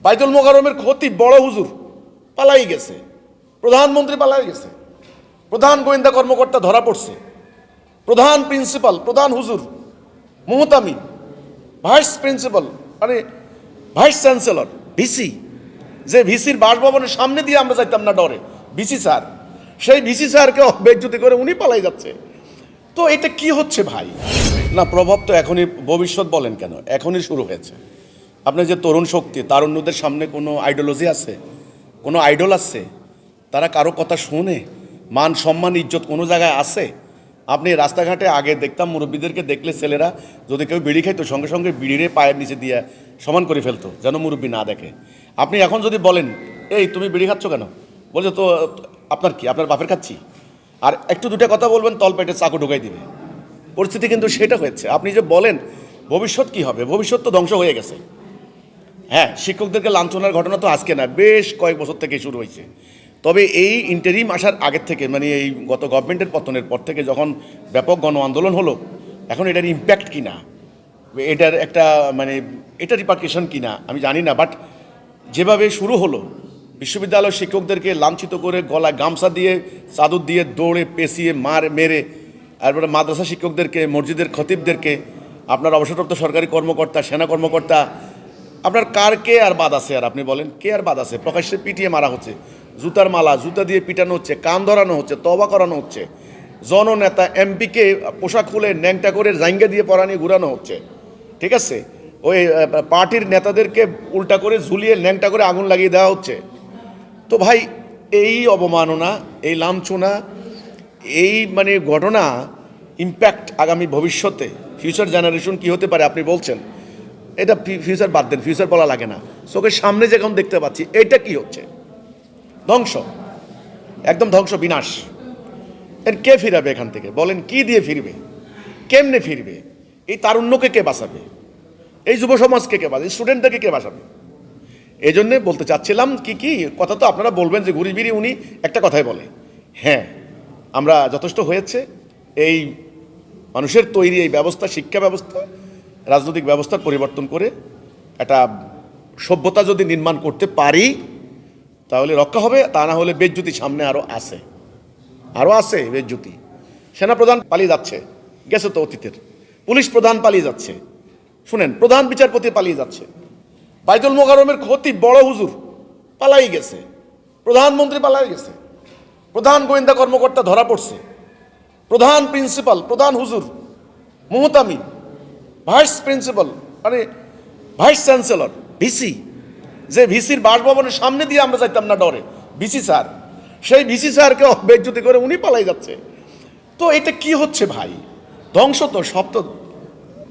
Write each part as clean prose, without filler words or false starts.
বাইতুল মোকাররমের খতিব বড় হুজুর পালাই গেছে, প্রধানমন্ত্রী পালাই গেছে, প্রধান গোয়েন্দা কর্মকর্তা ধরা পড়ছে, প্রধান প্রিন্সিপাল, প্রধান হুজুর, মুহতামিম, ভাইস প্রিন্সিপাল মানে ভাইস চ্যান্সেলর, ভিসি, যে ভিসির বাসভবনের সামনে দিয়ে আমরা যাইতাম না ডরে, ভিসি স্যার, সেই ভিসি স্যারকে বেজ্জতি করে উনি পালাই যাচ্ছে। তো এটা কি হচ্ছে ভাই? না, প্রভাব তো এখনই, ভবিষ্যৎ বলেন কেন, এখনই শুরু হয়েছে। আপনার যে তরুণ শক্তি, তারুণ্যদের সামনে কোনো আইডিওলজি আছে, কোনো আইডল আছে? তারা কারো কথা শুনে? মান সম্মান ইজ্জত কোনো জায়গায় আছে? আপনি রাস্তাঘাটে আগে দেখতাম মুরব্বীদেরকে দেখলে ছেলেরা যদি কেউ বিড়ি খাইতো সঙ্গে সঙ্গে বিড়িরে পায়ের নিচে দিয়ে সমান করে ফেলতো যেন মুরব্বী না দেখে। আপনি এখন যদি বলেন এই তুমি বিড়ি খাচ্ছ কেন, বলছে তো আপনার কি, আপনার বাপের খাচ্ছি, আর একটু দুটো কথা বলবেন তলপেটে চাকু ঢুকাই দিবে। পরিস্থিতি কিন্তু সেটা হয়েছে। আপনি যে বলেন ভবিষ্যৎ কি হবে, ভবিষ্যৎ তো ধ্বংস হয়ে গেছে। হ্যাঁ, শিক্ষকদেরকে লাঞ্ছনার ঘটনা তো আজকে না, বেশ কয়েক বছর থেকে শুরু হয়েছে। তবে এই ইন্টারিম আসার আগের থেকে, মানে এই গত গভর্নমেন্টের পতনের পর থেকে যখন ব্যাপক গণ আন্দোলন হলো, এখন এটার ইম্প্যাক্ট কি না, এটার একটা মানে এটা রিপার্কেশন কি না আমি জানি না, বাট যেভাবে শুরু হলো, বিশ্ববিদ্যালয়ের শিক্ষকদেরকে লাঞ্ছিত করে গলায় গামছা দিয়ে চাদর দিয়ে দৌড়ে পেঁচিয়ে মেরে, তারপরে মাদ্রাসা শিক্ষকদেরকে, মসজিদের খতিবদেরকে, আপনার অবসরপ্রাপ্ত সরকারি কর্মকর্তা, সেনা কর্মকর্তা, আপনার কার কে আর বাদ আছে? আর আপনি বলেন কে আর বাদ আছে? প্রকাশ্যে পিটিয়ে মারা হচ্ছে, জুতার মালা জুতা দিয়ে পিটানো হচ্ছে, কান ধরানো হচ্ছে, তওবা করানো হচ্ছে, জননেতা এমপিকে পোশাক খুলে ন্যাংটা করে জাইঙ্গা দিয়ে পরা নিয়ে ঘুরানো হচ্ছে, ঠিক আছে? ওই পার্টির নেতাদেরকে উল্টা করে ঝুলিয়ে ন্যাংটা করে আগুন লাগিয়ে দেওয়া হচ্ছে। তো ভাই, এই অবমাননা, এই লাঞ্ছনা, এই মানে ঘটনা ইম্প্যাক্ট আগামী ভবিষ্যতে ফিউচার জেনারেশন কি হতে পারে আপনি বলছেন? এটা ফিউচার বাদ দেন, ফিউচার বলা লাগে না, চোখের সামনে যে এখন দেখতে পাচ্ছি এটা কি হচ্ছে? ধ্বংস, একদম ধ্বংস, বিনাশ। এর কে ফিরাবে এখান থেকে বলেন? কি দিয়ে ফিরবে? কেমনে ফিরবে? এই তারুণ্যকে কে বাঁচাবে? এই যুব সমাজকে কে বাঁচাবে? স্টুডেন্টদেরকে কে বাঁচাবে? এই জন্যে বলতে চাচ্ছিলাম কি কথা তো আপনারা বলবেন যে ঘুরি বিড়ি উনি একটা কথাই বলে। হ্যাঁ, আমরা যথেষ্ট হয়েছে এই মানুষের তৈরি এই ব্যবস্থা, শিক্ষা ব্যবস্থা, রাজনৈতিক ব্যবস্থার পরিবর্তন করে একটা সভ্যতা যদি নির্মাণ করতে পারি তাহলে রক্ষা হবে, তা না হলে বেজ্জতি সামনে আরও আছে বেজ্জতি। সেনাপ্রধান পালিয়ে যাচ্ছে, গেছে তো অতীতের, পুলিশ প্রধান পালিয়ে যাচ্ছে, শুনেন প্রধান বিচারপতি পালিয়ে যাচ্ছে, বাইতুল মোকাররমের খতিব বড় হুজুর পালাই গেছে, প্রধানমন্ত্রী পালাই গেছে, প্রধান গোয়েন্দা কর্মকর্তা ধরা পড়ছে, প্রধান প্রিন্সিপাল, প্রধান হুজুর, মুহতামিম, ভাইস প্রিন্সিপাল মানে ভাইস চ্যান্সেলর, ভিসি, যে ভিসির বাসভবনের সামনে দিয়ে আমরা যাইতাম না ডরে, ভিসি স্যার, সেই ভিসি স্যারকে বেজ্জতি করে উনি পালাই যাচ্ছে। তো এটা কি হচ্ছে ভাই? ধ্বংস তো সব তো,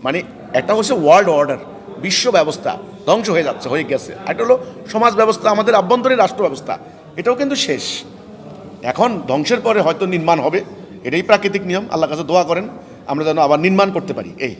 মানে একটা হচ্ছে ওয়ার্ল্ড অর্ডার, বিশ্ব ব্যবস্থা ধ্বংস হয়ে যাচ্ছে, হয়ে গেছে। এটা হলো সমাজ ব্যবস্থা, আমাদের আভ্যন্তরীণ রাষ্ট্র ব্যবস্থা, এটাও কিন্তু শেষ। এখন ধ্বংসের পরে হয়তো নির্মাণ হবে, এটাই প্রাকৃতিক নিয়ম। আল্লাহর কাছে দোয়া করেন আমরা যেন আবার নির্মাণ করতে পারি। এই